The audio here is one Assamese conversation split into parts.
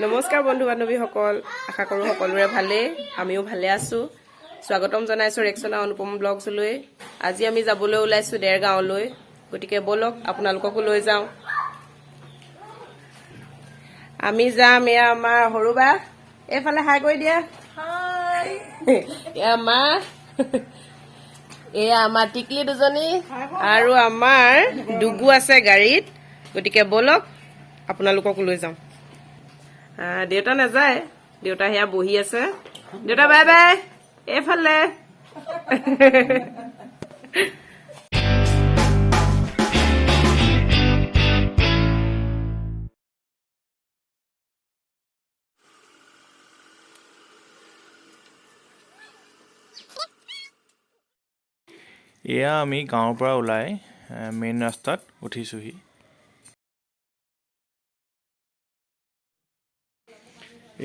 নমস্কাৰ বন্ধু বান্ধৱীসকল, আশা কৰোঁ সকলোৰে ভালেই, আমিও ভালে আছোঁ। স্বাগতম জনাইছোঁ ৰেক্সনা অনুপম ব্লগছলৈ। আজি আমি যাবলৈ ওলাইছোঁ দেৰগাঁৱলৈ, গতিকে বলক আপোনালোককো লৈ যাওঁ। আমি যাম, এয়া আমাৰ সৰু বা, এইফালে হাই কৰি দিয়া। এয়া মা, এয়া আমাৰ টিকলি দুজনী আৰু আমাৰ ডুগু আছে গাড়ীত, গতিকে বলক আপোনালোককো লৈ যাওঁ। দেউতা নাযায়, দেউতা সেয়া বহি আছে। দেউতা বাই বাই, এইফালে। এয়া আমি গাঁৱৰ পৰা ওলাই মেইন ৰাস্তাত উঠিছোহি।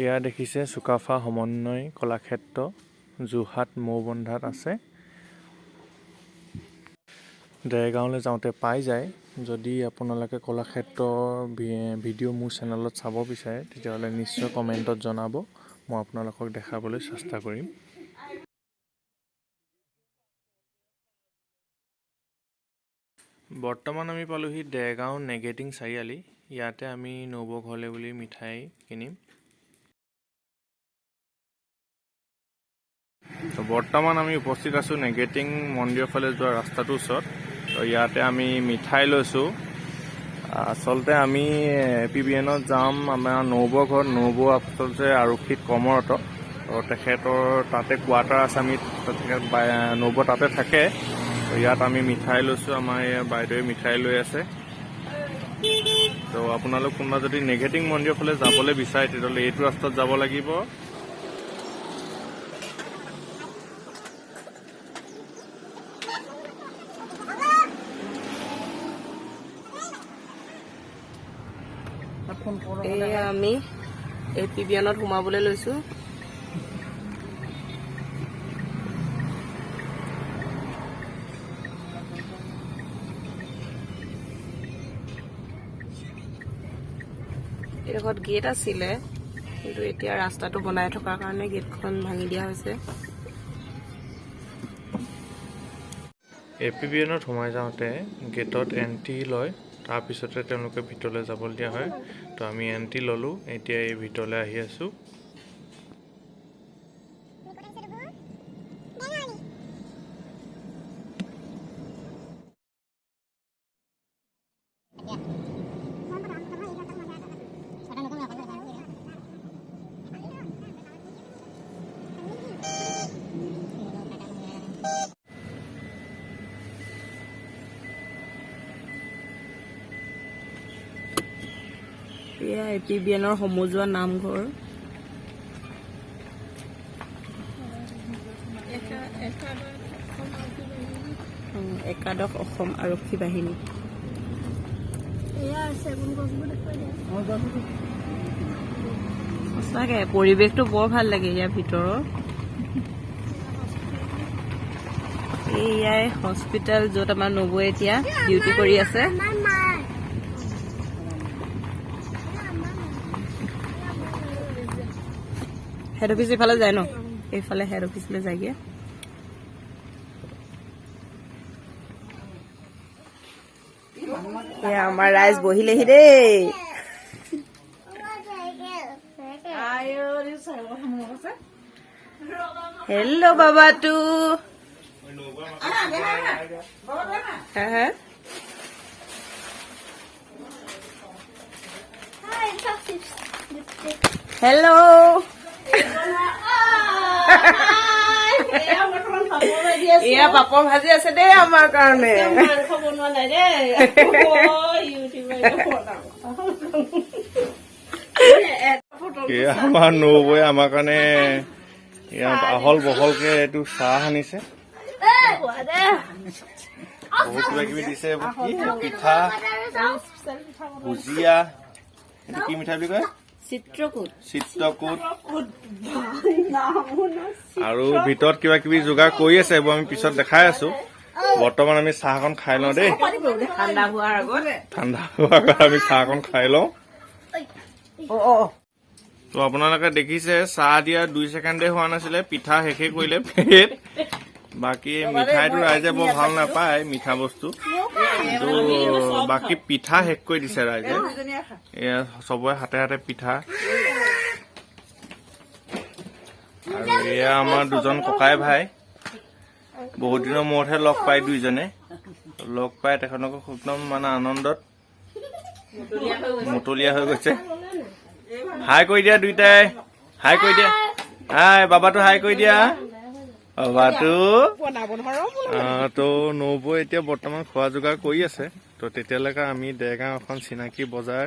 এয়া দেখিছে চুকাফা সমন্বয় কলাক্ষেত্ৰ, যোৰহাট মৌবন্ধাত আছে। দেৰগাঁৱলৈ যাওঁতে পাই যায়। যদি আপোনালোকে কলাক্ষেত্ৰৰ ভিডিঅ' মোৰ চেনেলত চাব বিচাৰে তেতিয়াহ'লে নিশ্চয় কমেণ্টত জনাব, মই আপোনালোকক দেখাবলৈ চেষ্টা কৰিম। বৰ্তমান আমি পালোহি দেৰগাঁও নেগেটিং চাৰিআলি। ইয়াতে আমি নবৌ ঘৰলৈ বুলি মিঠাই কিনিম। বৰ্তমান আমি উপস্থিত আছোঁ নেগেটিং মন্দিৰৰ ফালে যোৱা ৰাস্তাটোৰ ওচৰত। ইয়াতে আমি মিঠাই লৈছোঁ। আচলতে আমি APBNত যাম, আমাৰ নবৌৰ ঘৰত। নবৌ আচলতে আৰক্ষীত কৰ্মৰত, তেখেতৰ তাতে কোৱাৰ্টাৰ আছে, আমি নবৌ তাতে থাকে। ইয়াত আমি মিঠাই লৈছোঁ, আমাৰ বাইদেৱে মিঠাই লৈ আছে। তো আপোনালোক কোনোবা যদি নেগেটিং মন্দিৰৰ ফালে যাবলৈ বিচাৰে তেতিয়াহ'লে এইটো ৰাস্তাত যাব লাগিব। এয়া আমি APBNত সোমাবলৈ লৈছোঁ। এইডোখৰত গেট আছিলে, কিন্তু এতিয়া ৰাস্তাটো বনাই থকাৰ কাৰণে গেটখন ভাঙি দিয়া হৈছে। APBNত সোমাই যাওঁতে গেটত এণ্ট্ৰি লয়, তাৰপিছতে তেওঁলোকে ভিতৰলৈ যাবলৈ দিয়া হয়। তো আমি এণ্ট্ৰি ল'লোঁ, এতিয়া এই ভিতৰলৈ আহি আছোঁ। এয়া APBNৰ সমজুৱা নামঘৰ। একাদশ অসম আৰক্ষী বাহিনী। সঁচাকে পৰিৱেশটো বৰ ভাল লাগে ইয়াৰ ভিতৰৰ। এয়াই হস্পিটেল, য'ত আমাৰ নবৌৱে এতিয়া ডিউটি কৰি আছে। হেড অফিচ এইফালে যায় ন, এইফালে হেড অফিচলৈ যায়গৈ। এয়া আমাৰ ৰাইজ বহিলেহি দেই। হেল্ল' বাবাটো। হেল্ল'। এয়া পাপৰ ভাজি আছে দেই আমাৰ কাৰণে। আমাৰ নবৌৱে আমাৰ কাৰণে আহল বহলকে এইটো চাহ আনিছে, বহুত কিবা কিবি দিছে। পিঠা, ভুজিয়া, এইটো কি মিঠাই বুলি কয়? চিত্ৰকূট। আৰু ভিতৰত কিবা কিবি যোগাৰ কৰি আছে, এইবোৰ আমি পিছত দেখাই আছো। বৰ্তমান আমি চাহকণ খাই লওঁ দেই, ঠাণ্ডা হোৱাৰ আগত আমি চাহকণ খাই লওঁ। তো আপোনালোকে দেখিছে চাহ দিয়া 2 ছেকেণ্ডে হোৱা নাছিলে, পিঠা শেষে কৰিলে ফেট। বাকী মিঠাইটো ৰাইজে বৰ ভাল নাপায় মিঠা বস্তু, কিন্তু বাকী পিঠা শেষ কৰি দিছে ৰাইজে। এয়া চবৰে হাতে হাতে পিঠা। আৰু এয়া আমাৰ দুজন ককাই ভাই, বহুত দিনৰ মূৰতহে লগ পাই দুইজনে। লগ পাই তেখেতলোকক একদম মানে আনন্দত মতলীয়া হৈ গৈছে। হাই কৰি দিয়া দুইটাই, হাই কৰি দিয়া, হাই বাবাটো হাই কৰি দিয়া। বাবাটো তো নবৌ এতিয়া বৰ্তমান খোৱা যোগাৰ কৰি আছে। তো তেতিয়ালৈকে আমি দেৰগাঁও এখন চিনাকি বজাৰ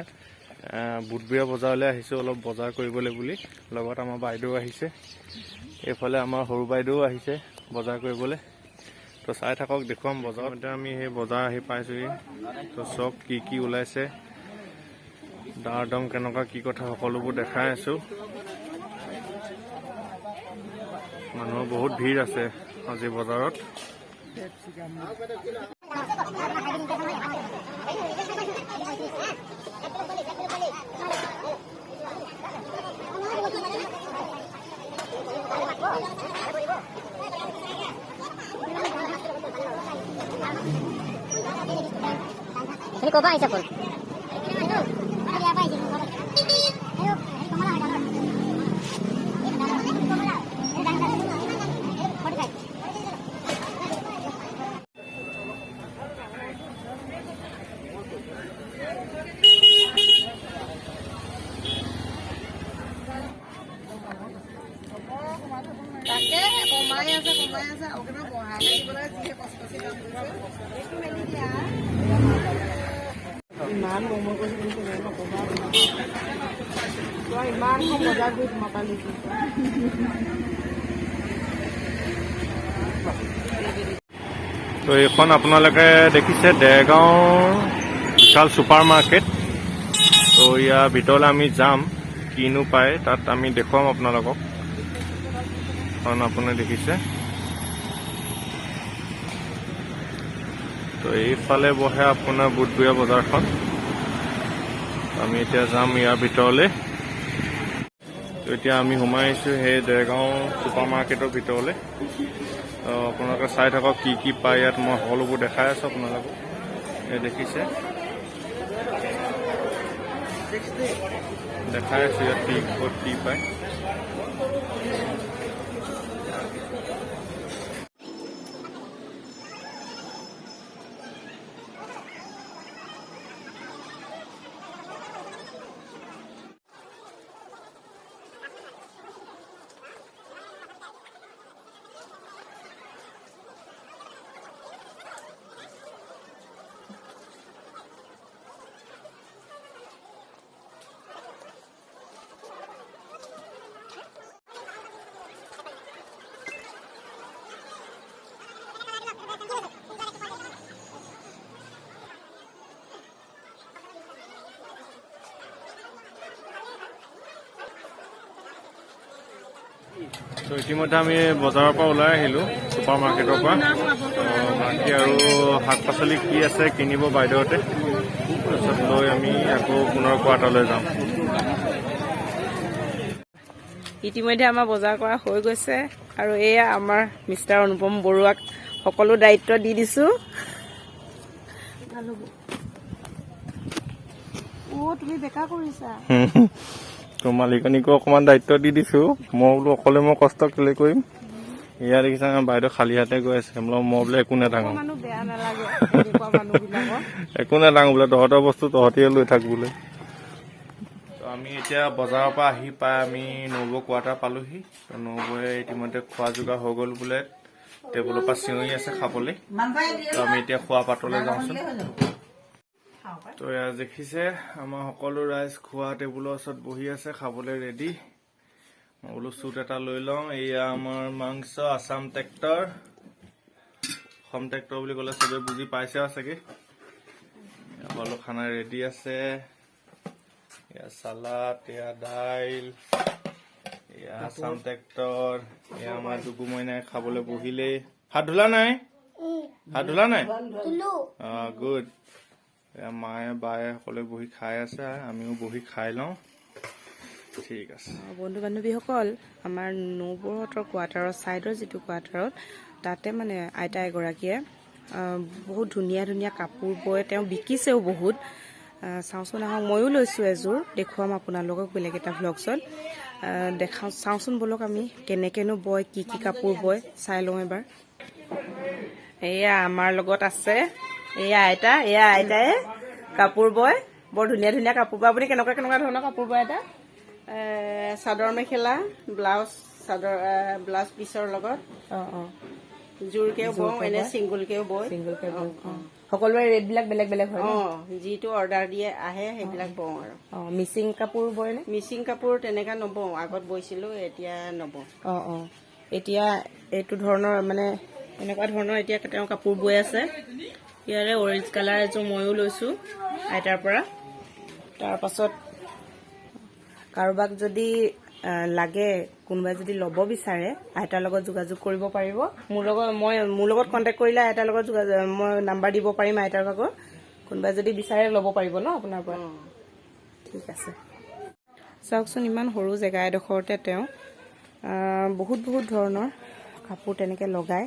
বুধবৰীয়া বজাৰলৈ আহিছো অলপ বজাৰ কৰিবলৈ বুলি। লগত আমাৰ বাইদেউ আহিছে, এইফালে আমাৰ সৰু বাইদেউ আহিছে বজাৰ কৰিবলৈ। তো চাই থাকক, দেখুৱাম বজাৰত। এতিয়া আমি সেই বজাৰ আহি পাইছোহি। তো চব কি কি ওলাইছে, দাৰ দম কেনেকুৱা কি কথা সকলোবোৰ দেখাই আছো। মানুহৰ বহুত ভিৰ আছে আজি বজাৰত। ক'বা আহিছা ফোন ইমান মমো কৰিছে নকবা, ইমান বজাৰ কৰি তোমাৰ পৰা লৈছো। তো এইখন আপোনালোকে দেখিছে দেৰগাঁও বিশাল ছুপাৰ মাৰ্কেট। তো ইয়াৰ ভিতৰলৈ আমি যাম, কিনো পায় তাত আমি দেখুৱাম আপোনালোকক। কাৰণ আপুনি দেখিছে তো এইফালে বহে আপোনাৰ বুধবৰীয়া বজাৰখন। আমি এতিয়া যাম ইয়াৰ ভিতৰলৈ। তো এতিয়া আমি সোমাই আহিছোঁ সেই দেৰগাঁও ছুপাৰ মাৰ্কেটৰ ভিতৰলৈ। আপোনালোকে চাই থাকক কি কি পায় ইয়াত, মই সকলোবোৰ দেখাই আছোঁ আপোনালোকক। দেখিছে দেখাই আছোঁ ইয়াত কি ক'ত কি পায়। তো ইতিমধ্যে আমি বজাৰৰ পৰা ওলাই আহিলোঁ, ছুপাৰ মাৰ্কেটৰ পৰা। বাকী আৰু শাক পাচলি কি আছে কিনিব বাইদেউহঁতে, তাৰপিছত লৈ আমি আকৌ পুনৰ কোৱাৰ্টাৰলৈ যাম। ইতিমধ্যে আমাৰ বজাৰ কৰা হৈ গৈছে, আৰু এয়া আমাৰ মিষ্টাৰ অনুপম বৰুৱাক সকলো দায়িত্ব দি দিছো। তুমি বেকাৰ কৰিছা। তো মালিকনীকো অকণমান দায়িত্ব দি দিছো। মই বোলো অকলে মই কষ্ট কেলে কৰিম। ইয়াত দেখিছা বাইদেউ খালী হাতে গৈ আছে। মই বোলে একো নাথাঙো, একো নাথাঙো বোলে, তহঁতৰ বস্তু তহঁতিয়ে লৈ থাক বোলে। তো আমি এতিয়া বজাৰৰ পৰা আহি পাই আমি নবৌ কোৱাৰ্টাৰ পালোহি। তো নবৌৱে ইতিমধ্যে খোৱা যোগাৰ হৈ গ'ল বোলে, টেবুলৰ পৰা চিঞৰি আছে খাবলৈ। তো আমি এতিয়া খোৱা পাতলৈ যাওঁচোন। তো এয়া দেখিছে আমাৰ সকলো ৰাইজ খোৱা টেবুলৰ ওচৰত বহি আছে, খাবলৈ ৰেডি। মই বোলো চুট এটা লৈ লওঁ। এয়া আমাৰ মাংস আছাম ট্ৰেক্টৰ। অসম ট্ৰেক্টৰ বুলি ক'লে চবে বুজি পাইছে চাগে। সকলো খানা ৰেডি আছে। এয়া চালাড, এয়া দাইল, এয়া আছাম ট্ৰেক্টৰ। এয়া আমাৰ ডুগু মইনাই খাবলৈ বহিলেই। হাত ধুলা নাই? হাত ধুলা নাই? গুড। মায়ে বায়ে সকলোৱে বহি খাই আছে, আমিও বহি খাই লওঁ। ঠিক আছে। বন্ধু বান্ধৱীসকল, আমাৰ নবৌহঁতৰ কোৱাৰ্টাৰৰ ছাইডৰ যিটো কোৱাৰ্টাৰত তাতে মানে আইতা এগৰাকীয়ে বহুত ধুনীয়া ধুনীয়া কাপোৰ বয়, তেওঁ বিকিছেও বহুত। চাওঁচোন আহক, ময়ো লৈছোঁ এযোৰ, দেখুৱাম আপোনালোকক বেলেগ এটা ভ্লগছত দেখাওঁ। চাওঁচোন ব'লক আমি কেনেকেনো বয়, কি কি কাপোৰ বয় চাই লওঁ এবাৰ। এয়া আমাৰ লগত আছে, এয়া আইতা, এয়া আইতাই কাপোৰ বয়, বৰ ধুনীয়া ধুনীয়া কাপোৰ বয়। আপুনি কেনেকুৱা কেনেকুৱা ধৰণৰ কাপোৰ বয় আইতা? চাদৰ মেখেলা, ব্লাউজ পিচৰ লগত জোৰকেও বওঁ, এনে চিংগুলকেও বয়। সকলোৰে ৰেটবিলাক বেলেগ বেলেগ হয়। যিটো অৰ্ডাৰ দিয়ে আহে সেইবিলাক বওঁ আৰু। মিচিং কাপোৰ বয় নে? মিচিং কাপোৰ তেনেকা নবওঁ, আগত বৈছিলো, এতিয়া নবওঁ। এতিয়া এইটো ধৰণৰ মানে এনেকুৱা ধৰণৰ এতিয়া তেওঁ কাপোৰ বৈ আছে। ইয়াৰে অৰেঞ্জ কালাৰ এযোৰ ময়ো লৈছোঁ আইতাৰ পৰা। তাৰপাছত কাৰোবাক যদি লাগে, কোনোবাই যদি ল'ব বিচাৰে আইতাৰ লগত যোগাযোগ কৰিব পাৰিব। মোৰ লগত কণ্টেক্ট কৰিলে আইতাৰ লগত মই নাম্বাৰ দিব পাৰিম আইতাৰ ভাগৰ। কোনোবাই যদি বিচাৰে ল'ব পাৰিব ন আপোনাৰ পৰা? ঠিক আছে। চাওকচোন, ইমান সৰু জেগা এডোখৰতে তেওঁ বহুত বহুত ধৰণৰ কাপোৰ তেনেকৈ লগায়।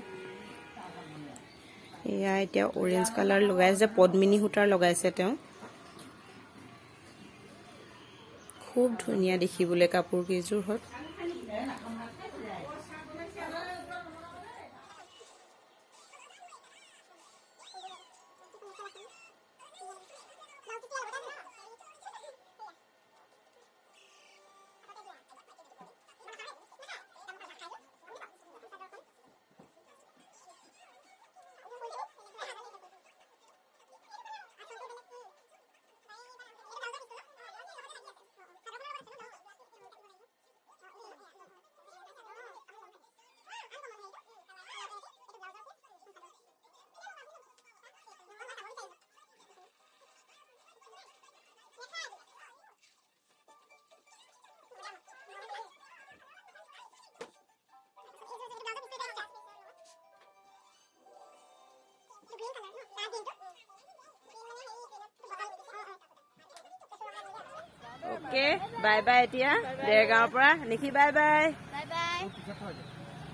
এয়া এতিয়া অৰেঞ্জ কালাৰ লগাইছে, পদ্মিনী সূতাৰ লগাইছে তেওঁ। খুব ধুনীয়া দেখিবলৈ কাপোৰ কেইযোৰ হ'ল। Okay, bye bye. এতিয়া দেৰগাঁৱৰ পৰা নিশি bye bye.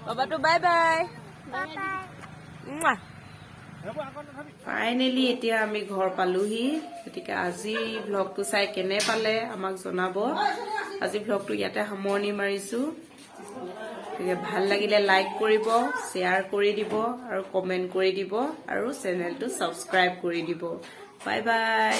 বাবাটো bye bye. Finally এতিয়া আমি ঘৰ পালোহি। গতিকে আজি ভ্লগটো চাই কেনে পালে আমাক জনাব। আজি ভ্লগটো ইয়াতে সামৰণি মাৰিছো। গতিকে ভাল লাগিলে লাইক কৰিব, শ্বেয়াৰ কৰি দিব আৰু কমেণ্ট কৰি দিব আৰু চেনেলটো ছাবস্ক্ৰাইব কৰি দিব। Bye bye.